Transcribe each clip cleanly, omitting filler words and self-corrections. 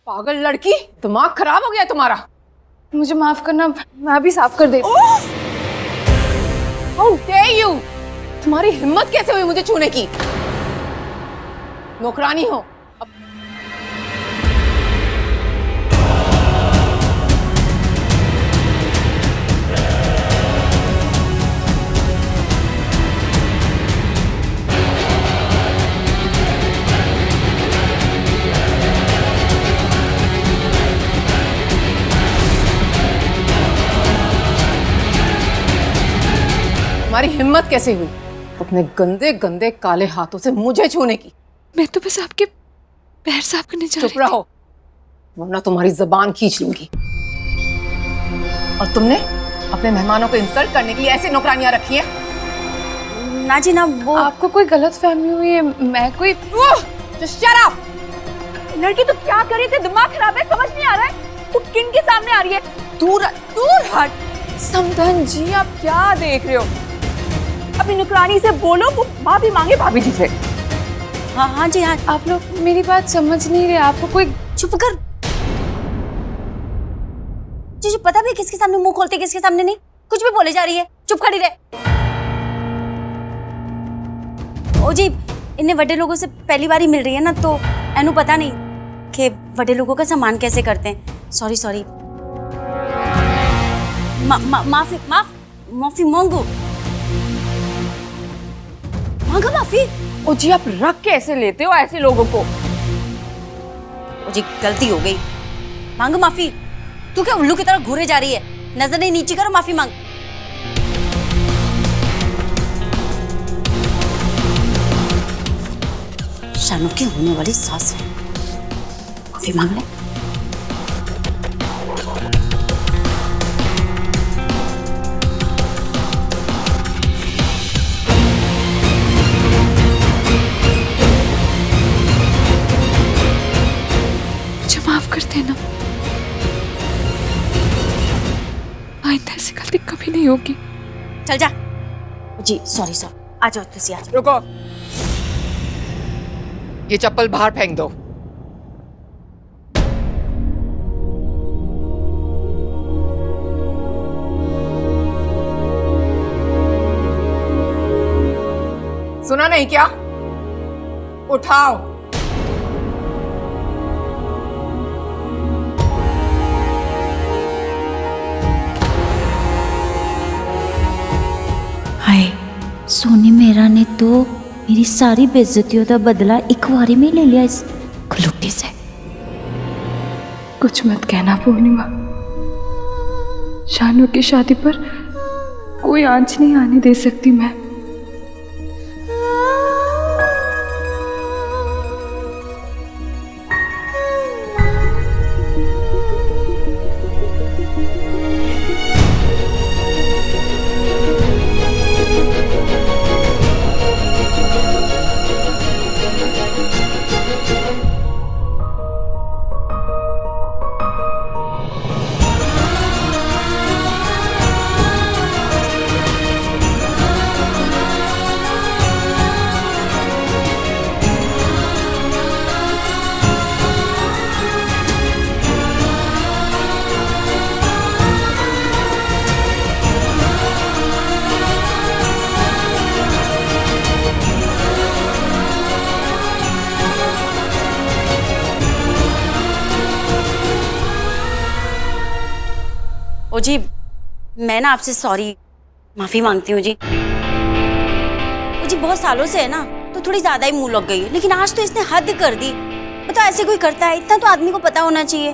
पागल लड़की, दिमाग खराब हो गया तुम्हारा। मुझे माफ करना, मैं अभी साफ कर देती। How dare you! तुम्हारी हिम्मत कैसे हुई मुझे छूने की? नौकरानी हो। तुम्हारी हिम्मत कैसे हुई अपने गंदे गंदे काले हाथों से मुझे छूने की? मैं तो बस आपके पैर साफ करने जा रही थी। चुप रहो, वरना तुम्हारी जबान खींच लूंगी। और तुमने अपने मेहमानों को इंसल्ट करने के लिए ऐसी नौकरानियां रखी हैं? ना जी ना, वो आपको कोई गलतफहमी हुई है। मैं कोई Just shut up! लड़की तो क्या कर रही थी? दिमाग खराब है, समझ नहीं आ रहा है। तू किन के सामने आ रही है? दूर दूर हट। समधन जी, आप क्या देख रहे हो? अपनी नुकरानी से बोलो वो माफी मांगे भाभी जी से। हाँ हाँ जी हाँ। आप लोग मेरी बात समझ नहीं रहे। आपको कोई चुप कर। तुझे पता भी किसके सामने मुंह खोलते किसके सामने नहीं? कुछ भी बोले जा रही है, चुप खड़ी रहे। ओ जी, इन्हें बड़े लोगों से पहली बार ही मिल रही है ना, तो एनु पता नहीं कि बड़े लोगों का सम्मान कैसे करते हैं। सॉरी सॉरी, माफी मांगो, मांगा माफी। ओ जी, आप रख कैसे लेते हो ऐसे लोगों को? ओ जी, गलती हो गई, मांगो माफी। तू क्या उल्लू की तरह घूरे जा रही है? नजर नहीं नीचे करो, माफी मांग। शानू की होने वाली सास है, माफी मांग ले। मुझे माफ कर देना। आइंदा ऐसी गलती कभी नहीं होगी। चल जा। जी सॉरी सॉरी, आ जाओ तुसी आ जाओ। रुको, ये चप्पल बाहर फेंक दो। सुना नहीं क्या? उठाओ। हाय, सोनी मेरा ने तो मेरी सारी बेइज्जतियों का बदला एक बारी में ले लिया इस खलूटी से। कुछ मत कहना पूर्णिमा। शानू की शादी पर कोई आंच नहीं आने दे सकती मैं। ओ जी, मैं ना आपसे सॉरी, माफी मांगती हूँ जी। ओ जी, बहुत सालों से है ना, तो थोड़ी ज्यादा ही मुंह लग गई है, लेकिन आज तो इसने हद कर दी। तो ऐसे कोई करता है? इतना तो आदमी को पता होना चाहिए।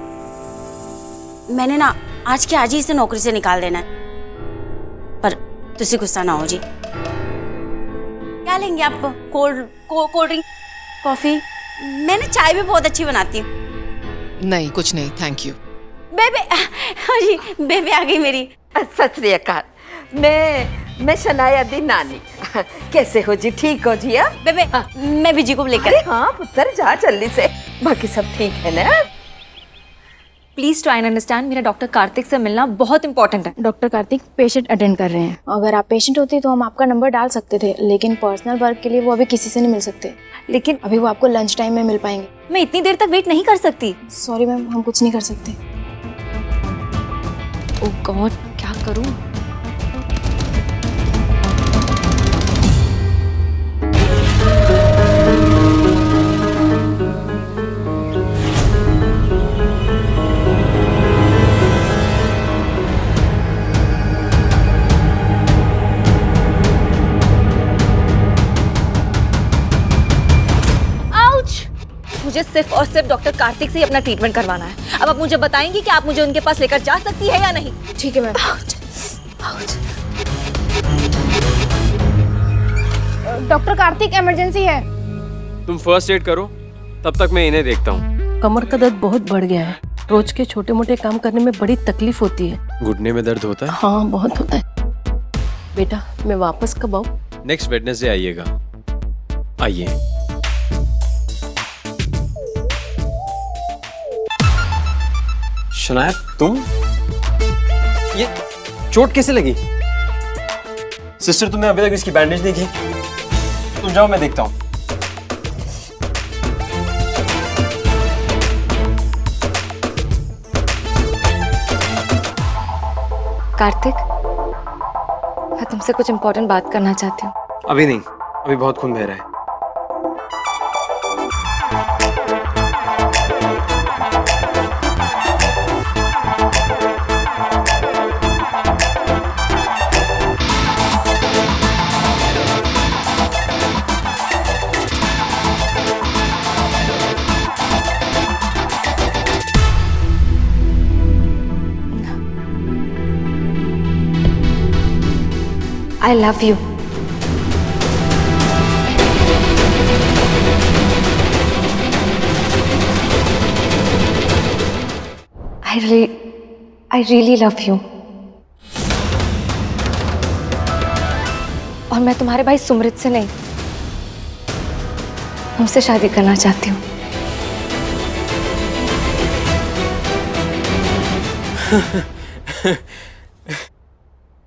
मैंने ना आज के आज ही इसे नौकरी से निकाल देना है। पर तुसी गुस्सा ना हो जी। क्या लेंगे आप? Cold drink, coffee? मैंने चाय भी बहुत अच्छी बनाती हूँ। नहीं, कुछ नहीं, थैंक यू। बेबे, जी बेबे आ गई मेरी। सत श्री अकाल। मैं शनाया दी नानी। कैसे हो जी? ठीक हो जी? बेबे, मैं बिजी को लेकर। अरे हाँ पुत्र, जा जल्दी से। बाकी सब ठीक है ना? प्लीज ट्राई एंड अंडरस्टैंड, मेरा डॉक्टर कार्तिक से मिलना बहुत इंपॉर्टेंट है। डॉक्टर कार्तिक पेशेंट अटेंड कर रहे हैं। अगर आप पेशेंट होती तो हम आपका नंबर डाल सकते थे, लेकिन पर्सनल वर्क के लिए वो अभी किसी से नहीं मिल सकते। लेकिन अभी वो आपको लंच टाइम में मिल पाएंगे। मैं इतनी देर तक वेट नहीं कर सकती। सॉरी मैम, हम कुछ नहीं कर सकते। ओह गॉड, क्या करूं? मुझे सिर्फ और सिर्फ डॉक्टर कार्तिक से ही अपना ट्रीटमेंट करवाना है। अब आप मुझे बताएंगी कि आप मुझे उनके पास लेकर जा सकती है या नहीं? ठीक है मैम। डॉक्टर कार्तिक, इमरजेंसी है। तुम फर्स्ट एड करो, तब तक मैं इन्हें देखता हूँ। कमर का दर्द बहुत बढ़ गया है। रोज के छोटे मोटे काम करने में बड़ी तकलीफ होती है। घुटने में दर्द होता है? हाँ, बहुत होता है। बेटा, मैं वापस कब आऊँ? नेक्स्ट वेडनेसडे आइएगा। आइए। शनाया, तुम? ये चोट कैसे लगी? सिस्टर, तुमने अभी तक इसकी बैंडेज नहीं की? तुम जाओ, मैं देखता हूँ। कार्तिक, मैं तुमसे कुछ इम्पोर्टेंट बात करना चाहती हूँ। अभी नहीं, अभी बहुत खून बह रहा है। I love you. I really love you. और मैं तुम्हारे भाई सुमृत से नहीं, तुमसे शादी करना चाहती हूँ।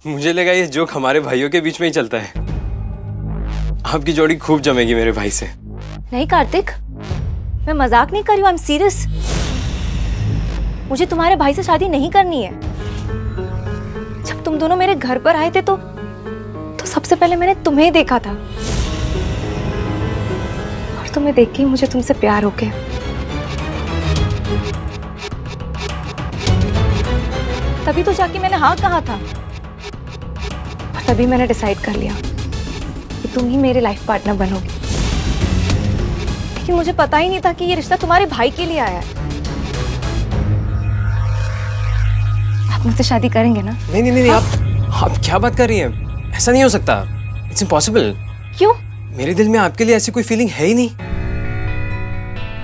मुझे लगा ये जोक हमारे भाइयों के बीच में ही चलता है। आपकी जोड़ी खूब जमेगी मेरे भाई से। नहीं कार्तिक, मैं मजाक नहीं कर रही हूँ, आई एम सीरियस। मुझे तुम्हारे भाई से शादी नहीं करनी है। जब तुम दोनों मेरे घर पर आए थे तो सबसे पहले मैंने तुम्हें ही देखा था, और तुम्हें देख के ही मुझे तुमसे प्यार हो गया। तभी तो जाके मैंने हाँ कहा था, और तभी मैंने डिसाइड कर लिया कि तुम ही मेरे लाइफ पार्टनर बनोगी। लेकिन मुझे पता ही नहीं था कि ये रिश्ता तुम्हारे भाई के लिए आया है। आप मुझसे शादी करेंगे ना? नहीं नहीं नहीं, आप क्या बात कर रही हैं? ऐसा नहीं हो सकता। It's impossible. क्यों? मेरे दिल में आपके लिए ऐसी कोई फीलिंग है ही नहीं।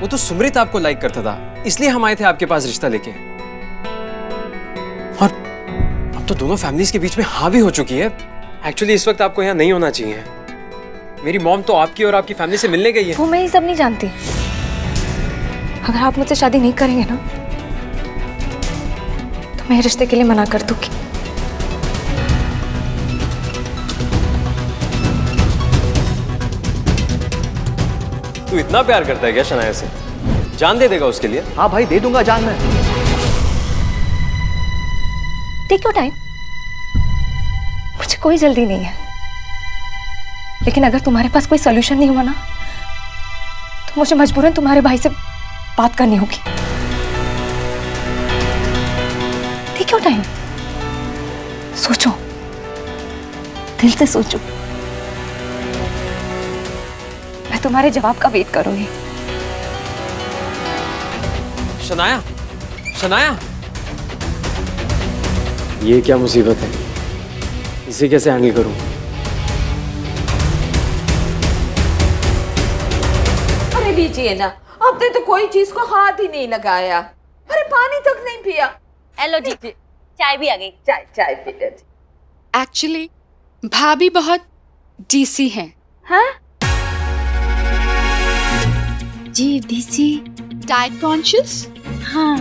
वो तो सुमृत आपको लाइक करता था, इसलिए हम आए थे आपके पास रिश्ता लेके। और अब तो दोनों फैमिलीज के बीच में हाँ भी हो चुकी है। एक्चुअली इस वक्त आपको यहाँ नहीं होना चाहिए। मेरी मॉम तो आपकी और आपकी फैमिली से मिलने गई है। वो मैं ये सब नहीं जानती। अगर आप मुझसे शादी नहीं करेंगे ना, तो मैं रिश्ते के लिए मना कर दूंगी। तू इतना प्यार करता है क्या शनाया से? जान दे देगा उसके लिए? हाँ भाई, दे दूंगा जान मैं। टेक योर टाइम, मुझे कोई जल्दी नहीं है। लेकिन अगर तुम्हारे पास कोई सोल्यूशन नहीं हुआ ना, तो मुझे मजबूरन तुम्हारे भाई से बात करनी होगी। टेक योर टाइम, सोचो, दिल से सोचो। मैं तुम्हारे जवाब का वेट करूंगी। शनाया, शनाया, ये क्या मुसीबत है? इसे कैसे हैंडल करूं? अरे लीजिए ना, आपने तो कोई चीज को हाथ ही नहीं लगाया। अरे पानी तक नहीं पिया। हेलो जी, चाय भी आ गई। चाय चाय पी लो जी। एक्चुअली भाभी बहुत डीसी हैं। हाँ? जी डीसी, डाइट कॉन्शियस। हाँ,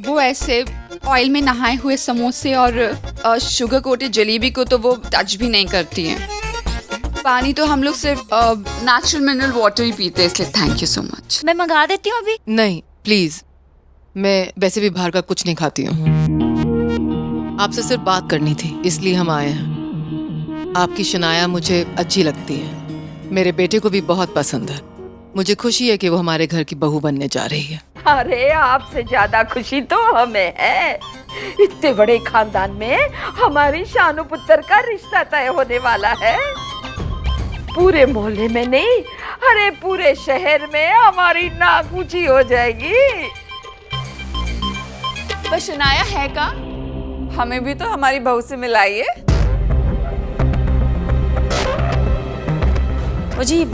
वो ऐसे ऑयल में नहाए हुए समोसे और शुगर कोटेड जलेबी को तो वो टच भी नहीं करती हैं। पानी तो हम लोग सिर्फ नेचुरल मिनरल वाटर ही पीते हैं, इसलिए थैंक यू सो मच। मैं मंगा देती हूँ अभी। नहीं प्लीज, मैं वैसे भी बाहर का कुछ नहीं खाती हूँ। आपसे सिर्फ बात करनी थी, इसलिए हम आए हैं। आपकी शनाया मुझे अच्छी लगती है, मेरे बेटे को भी बहुत पसंद है। मुझे खुशी है कि वो हमारे घर की बहू बनने जा रही है। अरे आपसे ज्यादा खुशी तो हमें है। इतने बड़े खानदान में हमारी शानू पुत्र का रिश्ता तय होने वाला है। पूरे मोहल्ले में नहीं, अरे पूरे शहर में हमारी नाक ऊंची हो जाएगी। पर शनाया है का, हमें भी तो हमारी बहू से मिलाइए। जी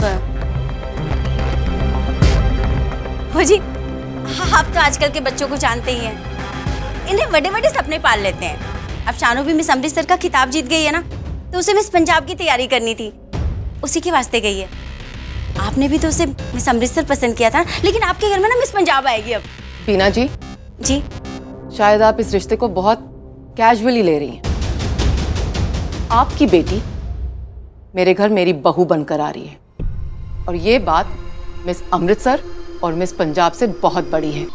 आप तो आजकल के बच्चों को जानते ही हैं, इन्हें बड़े बड़े सपने पाल लेते हैं। अब शानू भी मिस अमृतसर का खिताब जीत गई है ना, तो उसे मिस पंजाब की तैयारी करनी थी, उसी के वास्ते गई है। आपने भी तो उसे मिस अमृतसर पसंद किया था, लेकिन आपके घर में ना मिस पंजाब आएगी अब। बीना जी, जी शायद आप इस रिश्ते को बहुत कैजुअली ले रही हैं। आपकी बेटी मेरे घर मेरी बहू बनकर आ रही है, और ये बात मिस अमृतसर और मिस पंजाब से बहुत बड़ी है।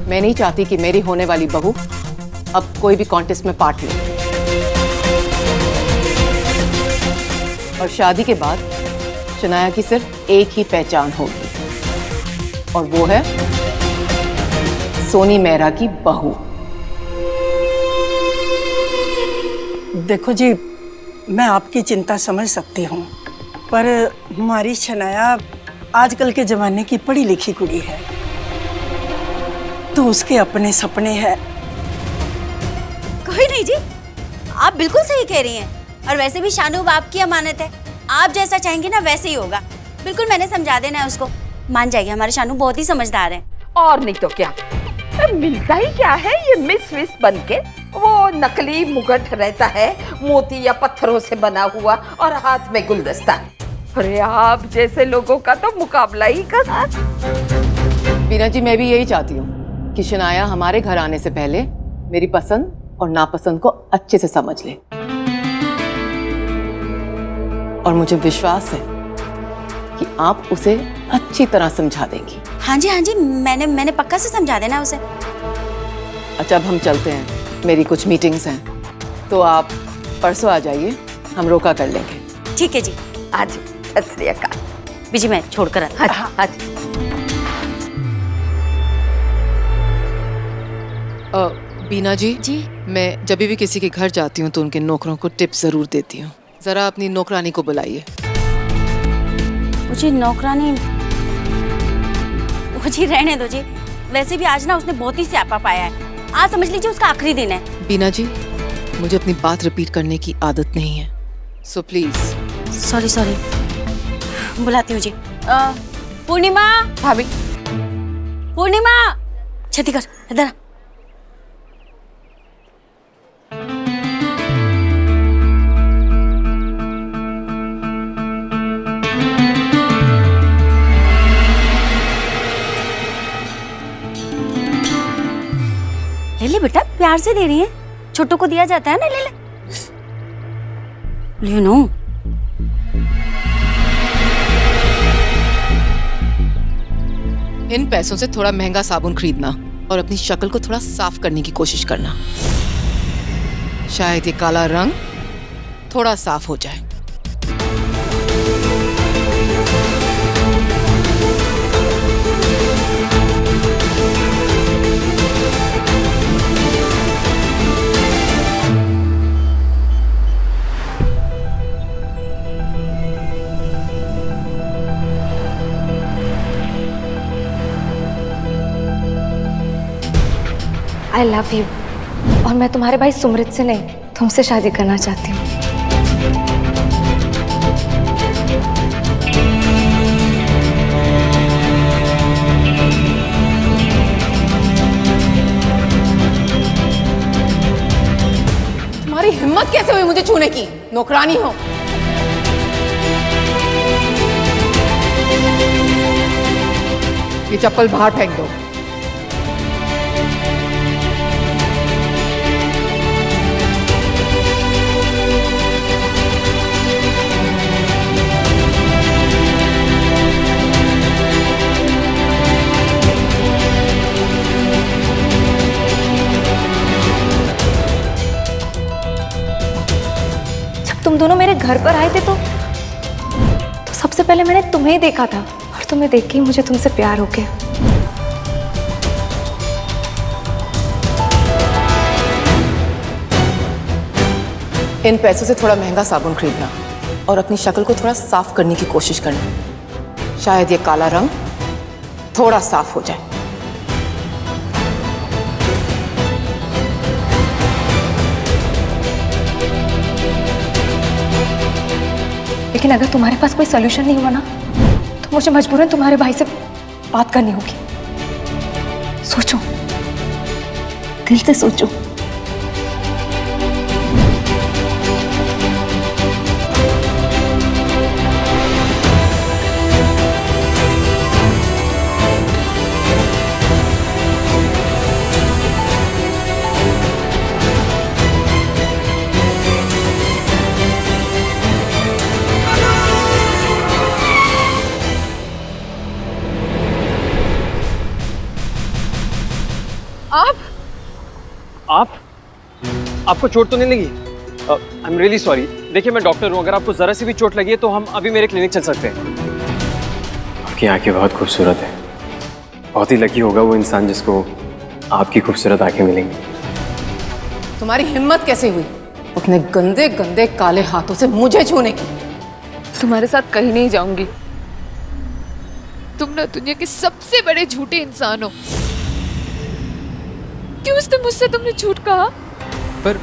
मैं नहीं चाहती कि मेरी होने वाली बहू अब कोई भी कॉन्टेस्ट में पार्ट ले, और शादी के बाद शनाया की सिर्फ एक ही पहचान होगी, और वो है सोनी मेहरा की बहू। देखो जी, मैं आपकी चिंता समझ सकती हूँ, पर हमारी शनाया आजकल के जमाने की पढ़ी लिखी कुड़ी है, तो उसके अपने सपने हैं। कोई नहीं जी, आप बिल्कुल सही कह रही हैं, और वैसे भी शानू बाप की अमानत है, आप जैसा चाहेंगे ना वैसे ही होगा। बिल्कुल मैंने समझा देना है उसको, मान जाएगी। हमारे शानू बहुत ही समझदार है। और नहीं तो क्या, मिलता ही क्या है ये मिस विस बन के। वो नकली मुगट रहता है, मोती या पत्थरों से बना हुआ, और हाथ में गुलदस्ता। अरे आप जैसे लोगों का तो मुकाबला ही कहाँ। बीना जी, मैं भी यही चाहती हूँ कि शनाया हमारे घर आने से पहले मेरी पसंद और नापसंद को अच्छे से समझ ले, और मुझे विश्वास है कि आप उसे अच्छी तरह समझा देंगी। हाँ जी, मैंने पक्का से समझा देना उसे। अच्छा, अब हम चलते हैं, मेरी कुछ मीटिंग्स हैं, तो आप परसों आ जाइए, हम रोका कर लेंगे। ठीक है जी। आज सत श्री अकाल। बीजी मैं छोड़कर आती हूँ। आज बीना जी, मैं जब भी किसी के घर जाती हूँ तो उनके नौकरों को टिप्स जरूर देती हूँ। जरा अपनी नौकरानी को बुलाइए। मुझे नौकरानी, मुझे रहने दो जी। वैसे भी आज ना उसने बहुत ही स्यापा पाया है, आज समझ लीजिए उसका आखिरी दिन है। बीना जी, मुझे अपनी बात रिपीट करने की आदत नहीं है, सो प्लीज। सॉरी, बुलाती हूँ जी। पूर्णिमा भाभी, पूर्णिमा, छती कर इधर। ले ले बेटा, प्यार से दे रही है, छोटों को दिया जाता है ना। ले ले नो। इन पैसों से थोड़ा महंगा साबुन खरीदना और अपनी शक्ल को थोड़ा साफ करने की कोशिश करना, शायद ये काला रंग थोड़ा साफ हो जाए। आई लव यू, और मैं तुम्हारे भाई सुमृत से नहीं, तुमसे शादी करना चाहती हूँ। तुम्हारी हिम्मत कैसे हुई मुझे छूने की? नौकरानी हो। ये चप्पल बाहर फेंक दो। तुम दोनों मेरे घर पर आए थे तो सबसे पहले मैंने तुम्हें ही देखा था और तुम्हें देख के ही मुझे तुमसे प्यार हो गया। इन पैसों से थोड़ा महंगा साबुन खरीदना और अपनी शक्ल को थोड़ा साफ करने की कोशिश करना। शायद ये काला रंग थोड़ा साफ हो जाए। लेकिन अगर तुम्हारे पास कोई सोल्यूशन नहीं हुआ ना तो मुझे मजबूरन तुम्हारे भाई से बात करनी होगी। सोचो, दिल से सोचो। आपको चोट तो नहीं लगी? I am really sorry. देखिए मैं डॉक्टर हूँ, अगर आपको जरा सी भी चोट लगी है तो हम अभी मेरे क्लिनिक चल सकते हैं। आपकी आंखें बहुत खूबसूरत है। बहुत ही लकी होगा वो इंसान जिसको आपकी खूबसूरत आंखें मिलेंगी। तुम्हारी हिम्मत कैसे हुई अपने गंदे गंदे काले हाथों से मुझे छूने की? तुम्हारे साथ कहीं नहीं जाऊंगी। तुम ना दुनिया के सबसे बड़े झूठे इंसान हो। क्यों उस दिन मुझसे तुमने झूठ कहा? पर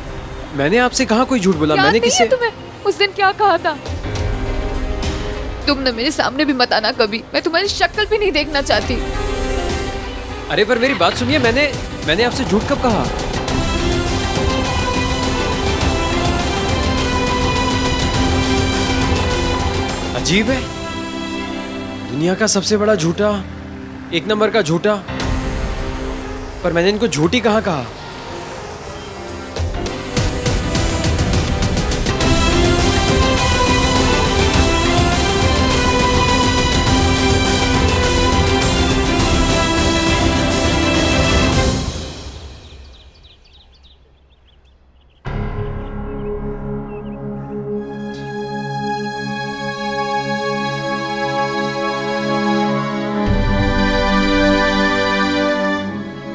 मैंने आपसे कहा कोई झूठ बोला? मैंने किसी तुम्हें उस दिन क्या कहा था? तुम ना मेरे सामने भी मत आना कभी। मैं तुम्हारी शक्ल भी नहीं देखना चाहती। अरे पर मेरी बात सुनिए, मैंने आपसे झूठ कब कहा? अजीब है, दुनिया का सबसे बड़ा झूठा, एक नंबर का झूठा, पर मैंने इनको झूठी कहाँ कहा?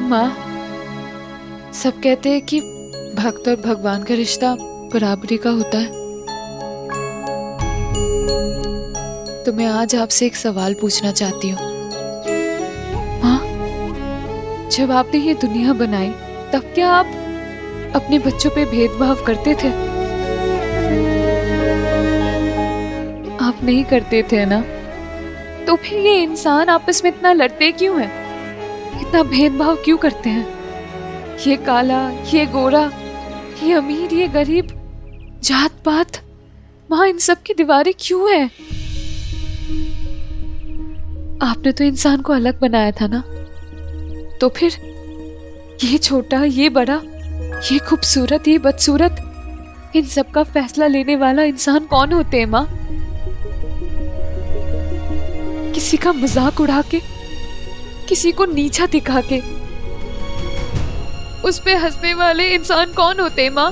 माँ, सब कहते हैं कि भक्त और भगवान का रिश्ता बराबरी का होता है। तो मैं आज आपसे एक सवाल पूछना चाहती हूँ। माँ, जब आपने ये दुनिया बनाई तब क्या आप अपने बच्चों पे भेदभाव करते थे? आप नहीं करते थे ना? तो फिर ये इंसान आपस में इतना लड़ते क्यों हैं? इतना भेदभाव क्यों करते हैं? ये काला, ये गोरा, ये अमीर, ये गरीब, जात पात, माँ, इन सब की दीवारें क्यों हैं? आपने तो इंसान को अलग बनाया था ना? तो फिर ये छोटा, ये बड़ा, ये खूबसूरत, ये बदसूरत, इन सब का फैसला लेने वाला इंसान कौन होते हैं माँ? किसी का मजाक उड़ा के, किसी को नीचा दिखा के उस पे हंसने वाले इंसान कौन होते हैं माँ?